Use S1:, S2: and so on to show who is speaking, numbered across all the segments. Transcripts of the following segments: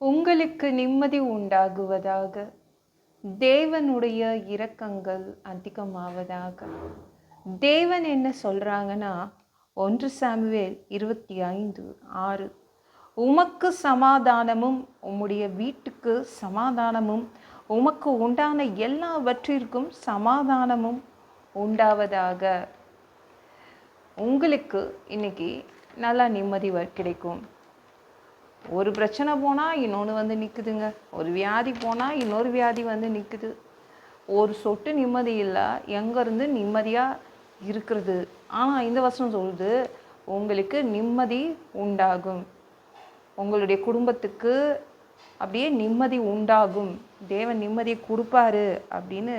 S1: உங்களுக்கு நிம்மதி உண்டாகுவதாக. தேவனுடைய இரக்கங்கள் அதிகமாவதாக. தேவன் என்ன சொல்றாங்கன்னா, 1 சாமுவேல் 25:6, உமக்கு சமாதானமும் உம்முடைய வீட்டுக்கு சமாதானமும் உமக்கு உண்டான எல்லாவற்றிற்கும் சமாதானமும் உண்டாவதாக. உங்களுக்கு இன்னைக்கு நல்லா நிம்மதி கிடைக்கும். ஒரு பிரச்சனை போனால் இன்னொன்று வந்து நிற்குதுங்க. ஒரு வியாதி போனால் இன்னொரு வியாதி வந்து நிற்குது. ஒரு சொட்டு நிம்மதி இல்லை, எங்கேருந்து நிம்மதியாக இருக்கிறது. ஆனால் இந்த வசனம் சொல்லுது, உங்களுக்கு நிம்மதி உண்டாகும், உங்களுடைய குடும்பத்துக்கு அப்படியே நிம்மதி உண்டாகும், தேவன் நிம்மதியை கொடுப்பாரு அப்படின்னு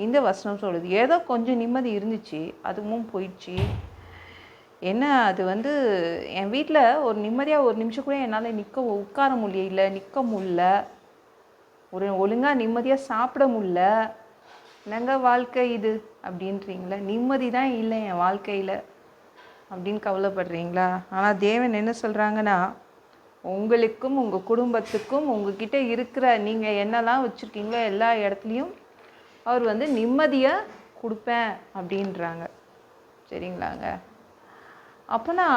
S1: இந்த வசனம் சொல்லுது. ஏதோ கொஞ்சம் நிம்மதி இருந்துச்சு, அதுவும் போயிடுச்சு. என்ன அது வந்து என் வீட்டில் ஒரு நிம்மதியாக ஒரு நிமிஷம் கூட என்னால் உட்கார முடியல, நிற்க முடியல, ஒரு ஒழுங்காக நிம்மதியாக சாப்பிட முடியல. என்னங்க வாழ்க்கை இது அப்படின்றீங்களா? நிம்மதி தான் இல்லை என் வாழ்க்கையில் அப்படின்னு கவலைப்படுறீங்களா? ஆனால் தேவன் என்ன சொல்கிறாங்கன்னா, உங்களுக்கும் உங்கள் குடும்பத்துக்கும் உங்ககிட்ட இருக்கிற நீங்கள் என்னெல்லாம் வச்சுருக்கீங்களோ எல்லா இடத்துலையும் அவர் வந்து நிம்மதியை கொடுப்பேன் அப்படின்றாங்க. சரிங்களாங்க? அப்போனா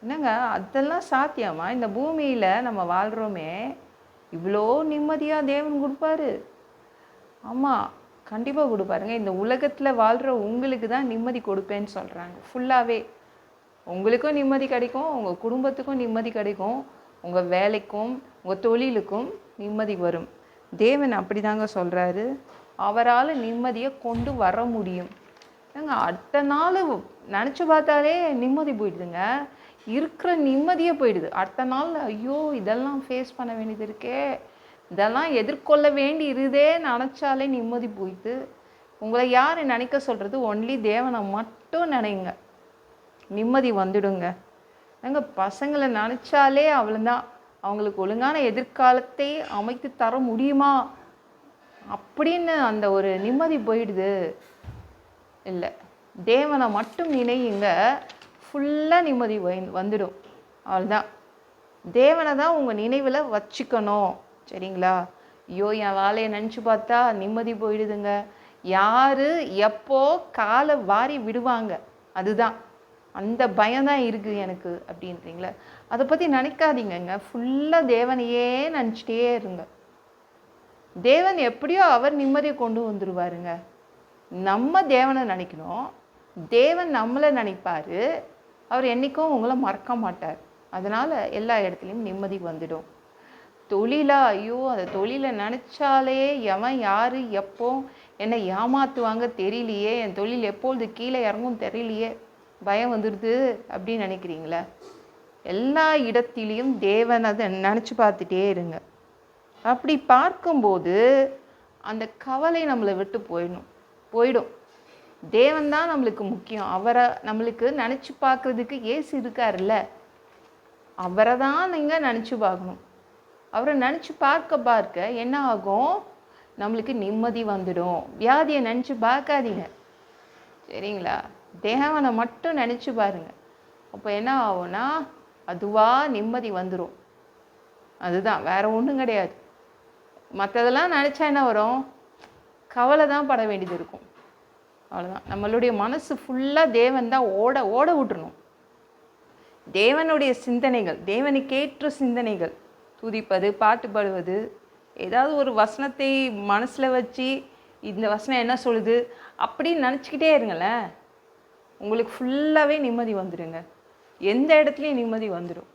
S1: என்னங்க அதெல்லாம் சாத்தியமா? இந்த பூமியில் நம்ம வாழ்கிறோமே, இவ்வளோ நிம்மதியாக தேவன் கொடுப்பாரு? ஆமாம், கண்டிப்பாக கொடுப்பாருங்க. இந்த உலகத்தில் வாழ்கிற உங்களுக்கு தான் நிம்மதி கொடுப்பேன்னு சொல்கிறாங்க. ஃபுல்லாகவே உங்களுக்கும் நிம்மதி கிடைக்கும், உங்கள் குடும்பத்துக்கும் நிம்மதி கிடைக்கும், உங்கள் வேலைக்கும் உங்கள் தொழிலுக்கும் நிம்மதி வரும். தேவன் அப்படி தாங்க சொல்கிறாரு. அவரால் நிம்மதியை கொண்டு வர முடியும். ஏங்க அடுத்த நாள் நினச்சி பார்த்தாலே நிம்மதி போயிடுதுங்க. இருக்கிற நிம்மதியே போயிடுது. அடுத்த நாள் ஐயோ இதெல்லாம் ஃபேஸ் பண்ண வேண்டியது இருக்கே, இதெல்லாம் எதிர்கொள்ள வேண்டி இருதே நினச்சாலே நிம்மதி போயிடுது. உங்களை யார் நினைக்க சொல்கிறது? ஒன்லி தேவனை மட்டும் நினைங்க, நிம்மதி வந்துடுங்க. ஏங்க பசங்களை நினச்சாலே அவ்வளோதான், அவங்களுக்கு ஒழுங்கான எதிர்காலத்தை அமைத்து தர முடியுமா அப்படின்னு அந்த ஒரு நிம்மதி போயிடுது. இல்லை, தேவனை மட்டும் நினையுங்க, ஃபுல்லாக நிம்மதி வந்துடும். அவ்வளோதான். தேவனை தான் உங்கள் நினைவில் வச்சுக்கணும். சரிங்களா? ஐயோ என் வேலையை நினச்சி பார்த்தா நிம்மதி போயிடுதுங்க, யார் எப்போ காலை வாரி விடுவாங்க அதுதான், அந்த பயம்தான் இருக்குது எனக்கு அப்படின்றீங்களா? அதை பற்றி நினைக்காதீங்கங்க. ஃபுல்லாக தேவனையே நினச்சிட்டே இருங்க. தேவன் எப்படியோ அவர் நிம்மதியை கொண்டு வந்துடுவாருங்க. நம்ம தேவனை நினைக்கணும், தேவன் நம்மளை நினைப்பார். அவர் என்றைக்கும் உங்களை மறக்க மாட்டார். அதனால் எல்லா இடத்துலையும் நிம்மதி வந்துடும். தொழிலா, ஐயோ அந்த தொழிலை நினச்சாலே எவன் யார் எப்போ என்னை ஏமாற்றுவாங்க தெரியலையே, என் தொழில் எப்பொழுது கீழே இறங்கும் தெரியலையே, பயம் வந்துடுது அப்படின்னு நினைக்கிறீங்களா? எல்லா இடத்திலையும் தேவன் அதை நினச்சி பார்த்துட்டே இருங்க. அப்படி பார்க்கும்போது அந்த கவலை நம்மளை விட்டு போயிடும். தேவன் தான் நம்மளுக்கு முக்கியம். அவரை நம்மளுக்கு நினச்சி பார்க்குறதுக்கு ஏசு இருக்காருல்ல, அவரை தான் நீங்கள் நினச்சி பார்க்கணும். அவரை நினச்சி பார்க்க என்ன ஆகும்? நம்மளுக்கு நிம்மதி வந்துடும். வியாதியை நினச்சி பார்க்காதீங்க. சரிங்களா? தேவனை மட்டும் நினச்சி பாருங்க. அப்போ என்ன ஆகும்னா அதுவாக நிம்மதி வந்துடும். அதுதான், வேற ஒன்றும் கிடையாது. மற்றதெல்லாம் நினச்சா என்ன வரும்? கவலை தான் பட வேண்டியது இருக்கும். அவ்வளோதான். நம்மளுடைய மனசு ஃபுல்லாக தேவன் தான் ஓட விட்டுறணும். தேவனுடைய சிந்தனைகள், தேவனுக்கேற்ற சிந்தனைகள், துதிப்பது, பாட்டு பாடுவது, ஏதாவது ஒரு வசனத்தை மனசில் வச்சு இந்த வசனம் என்ன சொல்லுது அப்படின்னு நினச்சிக்கிட்டே இருங்களேன், உங்களுக்கு ஃபுல்லாகவே நிம்மதி வந்துடுங்க. எந்த இடத்துலையும் நிம்மதி வந்துடும்.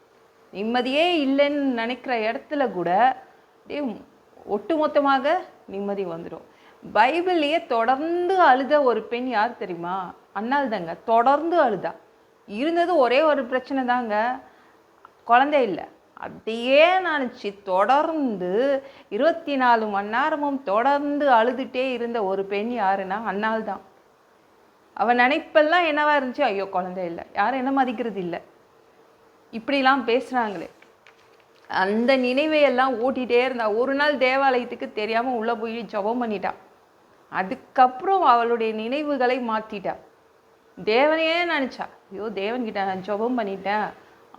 S1: நிம்மதியே இல்லைன்னு நினைக்கிற இடத்துல கூட அப்படியே ஒட்டுமொத்தமாக நிம்மதி வந்துடும். பைபிள்லேயே தொடர்ந்து அழுத ஒரு பெண் யார் தெரியுமா? அன்னாள் தாங்க. தொடர்ந்து அழுதா. இருந்தது ஒரே ஒரு பிரச்சனை தாங்க, குழந்தை இல்லை. அதையே நினச்சி தொடர்ந்து 24 மணி நேரமும் தொடர்ந்து அழுதுகிட்டே இருந்த ஒரு பெண் யாருன்னா அன்னாள் தான். அவன் நினைப்பெல்லாம் என்னவா இருந்துச்சு? ஐயோ குழந்தை இல்லை, யாரும் என்ன மதிக்கிறது இல்லை, இப்படிலாம் பேசுகிறாங்களே, அந்த நினைவையெல்லாம் ஓட்டிகிட்டே இருந்தா. ஒரு நாள் தேவாலயத்துக்கு தெரியாமல் உள்ளே போய் ஜெபம் பண்ணிட்டான். அதுக்கப்புறம் அவளுடைய நினைவுகளை மாற்றிட்டா. தேவனையே நினச்சா, ஐயோ தேவன்கிட்ட நான் ஜெபம் பண்ணிட்டேன்,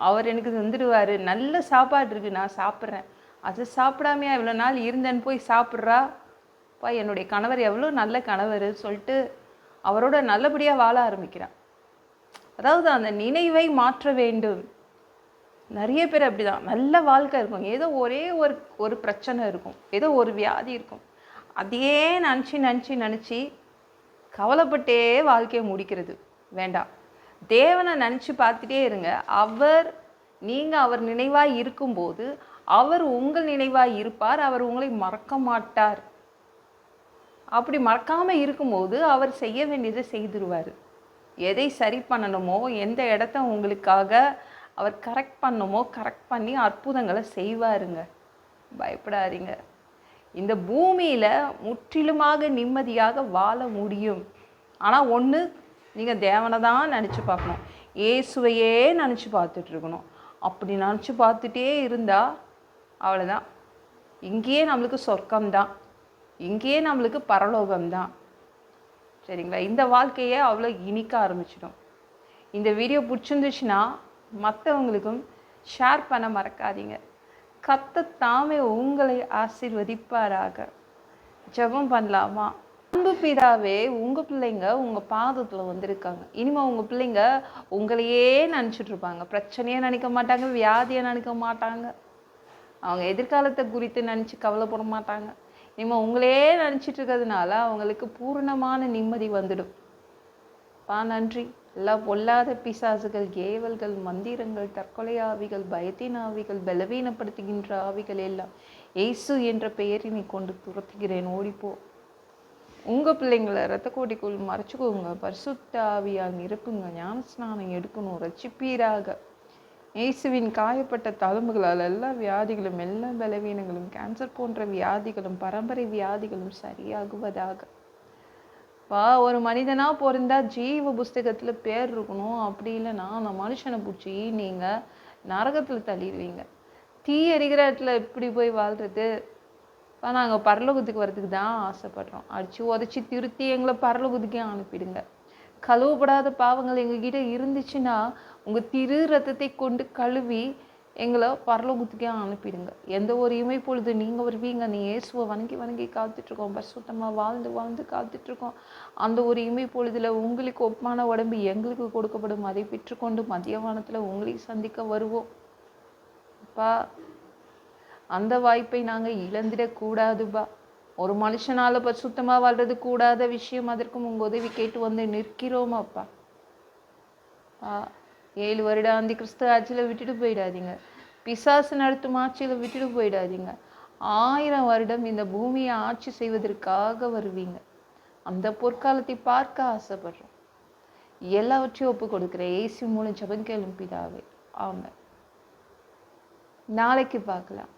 S1: அவர் எனக்கு தந்துடுவார், நல்ல சாப்பாடு இருக்குது நான் சாப்பிட்றேன் அது சாப்பிடாமையா இவ்வளோ நாள் இருந்தேன்னு போய் சாப்பிட்றா. என்னுடைய கணவர் எவ்வளோ நல்ல கணவர் சொல்லிட்டு அவரோட நல்லபடியாக வாழ ஆரம்பிக்கிறான். அதாவது அந்த நினைவை மாற்ற வேண்டும். நிறைய பேர் அப்படிதான். நல்ல வாழ்க்கை இருக்கும், ஏதோ ஒரே ஒரு பிரச்சனை இருக்கும், ஏதோ ஒரு வியாதி இருக்கும், அதையே நினச்சி கவலைப்பட்டே வாழ்க்கையை முடிக்கிறது வேண்டாம். தேவனை நினச்சி பார்த்துட்டே இருங்க. நீங்கள் அவர் நினைவாய் இருக்கும்போது அவர் உங்கள் நினைவாய் இருப்பார். அவர் உங்களை மறக்க மாட்டார். அப்படி மறக்காமல் இருக்கும்போது அவர் செய்ய வேண்டியதை செய்துருவார். எதை சரி பண்ணணுமோ, எந்த இடத்த உங்களுக்காக அவர் கரெக்ட் பண்ணணுமோ கரெக்ட் பண்ணி அற்புதங்களை செய்வாருங்க. பயப்படாதீங்க. இந்த பூமியில் முற்றிலுமாக நிம்மதியாக வாழ முடியும். ஆனால் ஒன்று, நீங்கள் தேவனை தான் நினச்சி பார்க்கணும், இயேசுவையே நினச்சி பார்த்துட்ருக்கணும். அப்படி நினச்சி பார்த்துட்டே இருந்தால் அவ்வளோதான். இங்கேயே நம்மளுக்கு சொர்க்கம்தான், இங்கேயே நம்மளுக்கு பரலோகம்தான். சரிங்களா? இந்த வாழ்க்கையே அவ்வளோ இனிக்க ஆரம்பிச்சிடும். இந்த வீடியோ பிடிச்சிருந்துச்சுன்னா மற்றவங்களுக்கும் ஷேர் பண்ண மறக்காதீங்க. கர்த்தர் தாமே உங்களை ஆசீர்வதிப்பாராக. ஜெபம் பண்ணலாமா? அன்பு பிதாவே, உங்கள் பிள்ளைங்க உங்கள் பாதத்தில் வந்திருக்காங்க. இனிமேல் உங்கள் பிள்ளைங்க உங்களையே நினச்சிட்டு இருப்பாங்க. பிரச்சனையே நினைக்க மாட்டாங்க, வியாதியை நினைக்க மாட்டாங்க, அவங்க எதிர்காலத்தை குறித்து நினச்சி கவலைப்பட மாட்டாங்க. இனிமேல் உங்களையே நினச்சிட்டு இருக்கிறதுனால அவங்களுக்கு பூரணமான நிம்மதி வந்துடும். நன்றி. எல்லா பொல்லாத பிசாசுகள், ஏவல்கள், மந்திரங்கள், தற்கொலை ஆவிகள், பயத்தின் ஆவிகள், பலவீனப்படுத்துகின்ற ஆவிகள் எல்லாம் இயேசு என்ற பெயரினை கொண்டு துரத்துகிறேன். ஓடிப்போ. உங்கள் பிள்ளைங்களை இரத்த கோட்டிக்குள் மறைச்சிக்கோங்க. பரிசுத்த ஆவியால் நிரப்புங்க. ஞான ஸ்நானம் எடுக்கணும். ரட்சிப்பீராக. இயேசுவின் காயப்பட்ட தழும்புகளால் எல்லா வியாதிகளும், எல்லா பலவீனங்களும், கேன்சர் போன்ற வியாதிகளும், பரம்பரை வியாதிகளும் சரியாகுவதாக. ஒரு மனிதனாக பிறந்தா ஜீவ புஸ்தகத்தில் பேர் இருக்கணும். அப்படி இல்லைன்னா அந்த மனுஷனை பிடிச்சி நீங்கள் நரகத்தில் தள்ளிடுவீங்க. தீ எரிகிற இடத்துல எப்படி போய் வாழ்கிறது? நாங்கள் பரலோகத்துக்கு வரதுக்கு தான் ஆசைப்படுறோம். அடித்து உதச்சி திருத்தி எங்களை பரலோகத்துக்கே அனுப்பிடுங்க. கழுவப்படாத பாவங்கள் எங்ககிட்ட இருந்துச்சுன்னா உங்கள் திரு ரத்தத்தை கொண்டு கழுவி எங்களை பரலோகத்துக்கே அனுப்பிடுங்க. எந்த ஒரு இமைப்பொழுது நீங்கள் வருவீங்க, நீ இயேசுவை வணங்கி காத்துட்ருக்கோம். பரிசுத்தமாக வாழ்ந்து காத்துட்ருக்கோம். அந்த ஒரு இமைப்பொழுதில் உங்களுக்கு ஒப்பான உடம்பு எங்களுக்கு கொடுக்கப்படும். அதை பெற்றுக்கொண்டு மதியவானத்தில் உங்களை சந்திக்க வருவோம். அப்பா, அந்த வாய்ப்பை நாங்கள் இழந்துடக்கூடாதுப்பா. ஒரு மனுஷனால் பரிசுத்தமாக வாழ்றது கூடாத விஷயம். அதற்கும் உங்கள் உதவி கேட்டு வந்து நிற்கிறோம் அப்பா. 7 வருடம் அந்த கிறிஸ்து ஆட்சியில் விட்டுட்டு போயிடாதீங்க. பிசாசு நடத்தும் ஆட்சியில் விட்டுட்டு போயிடாதீங்க. 1000 வருடம் இந்த பூமியை ஆட்சி செய்வதற்காக வருவீங்க. அந்த பொற்காலத்தை பார்க்க ஆசைப்படுறோம். எல்லாவற்றையும் ஒப்பு கொடுக்குறேன். இயேசு மூலம் ஜெபம் கேளும் பிதாவே. ஆமென். நாளைக்கு பார்க்கலாம்.